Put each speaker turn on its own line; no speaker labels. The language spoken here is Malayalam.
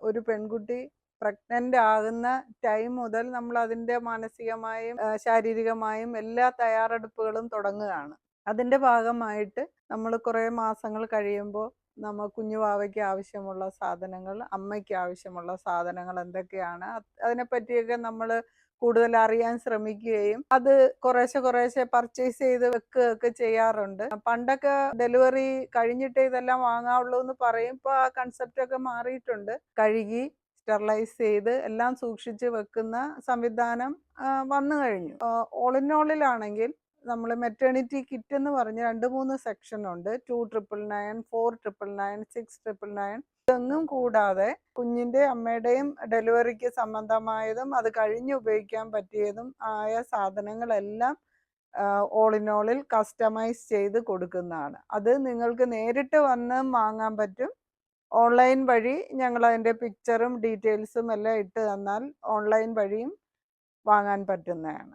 ഒരു പെൺകുട്ടി പ്രഗ്നന്റ് ആകുന്ന ടൈം മുതൽ നമ്മൾ അതിൻ്റെ മാനസികമായും ശാരീരികമായും എല്ലാ തയ്യാറെടുപ്പുകളും തുടങ്ങുകയാണ്. അതിൻ്റെ ഭാഗമായിട്ട് നമ്മൾ കുറേ മാസങ്ങൾ കഴിയുമ്പോൾ കുഞ്ഞുവാവയ്ക്ക് ആവശ്യമുള്ള സാധനങ്ങൾ, അമ്മയ്ക്ക് ആവശ്യമുള്ള സാധനങ്ങൾ എന്തൊക്കെയാണ്, അതിനെപ്പറ്റിയൊക്കെ നമ്മൾ കൂടുതൽ അറിയാൻ ശ്രമിക്കുകയും അത് കുറേശ്ശെ കുറേശ്ശെ പർച്ചേസ് ചെയ്ത് വെക്കുകയൊക്കെ ചെയ്യാറുണ്ട്. പണ്ടൊക്കെ ഡെലിവറി കഴിഞ്ഞിട്ടേ ഇതെല്ലാം വാങ്ങാവുള്ളൂ എന്ന് പറയും. ഇപ്പോൾ ആ കൺസെപ്റ്റ് ഒക്കെ മാറിയിട്ടുണ്ട്. കഴുകി സ്റ്റെറിലൈസ് ചെയ്ത് എല്ലാം സൂക്ഷിച്ച് വെക്കുന്ന സംവിധാനം വന്നു കഴിഞ്ഞു. ഓൾ ഇൻ ഓളിലാണെങ്കിൽ നമ്മൾ മെറ്റേണിറ്റി കിറ്റ് എന്ന് പറഞ്ഞ് 2-3 സെക്ഷൻ ഉണ്ട്. 2,999, 4,999, 6,999. ഇതൊന്നും കൂടാതെ കുഞ്ഞിൻ്റെ അമ്മയുടെയും ഡെലിവറിക്ക് സംബന്ധമായതും അത് കഴിഞ്ഞ് ഉപയോഗിക്കാൻ പറ്റിയതും ആയ സാധനങ്ങളെല്ലാം ഓൾ ഇൻ ഓളിൽ കസ്റ്റമൈസ് ചെയ്ത് കൊടുക്കുന്നതാണ്. അത് നിങ്ങൾക്ക് നേരിട്ട് വന്ന് വാങ്ങാൻ പറ്റും. ഓൺലൈൻ വഴി ഞങ്ങൾ അതിൻ്റെ പിക്ചറും ഡീറ്റെയിൽസും എല്ലാം ഇട്ട് തന്നാൽ ഓൺലൈൻ വഴിയും വാങ്ങാൻ പറ്റുന്നതാണ്.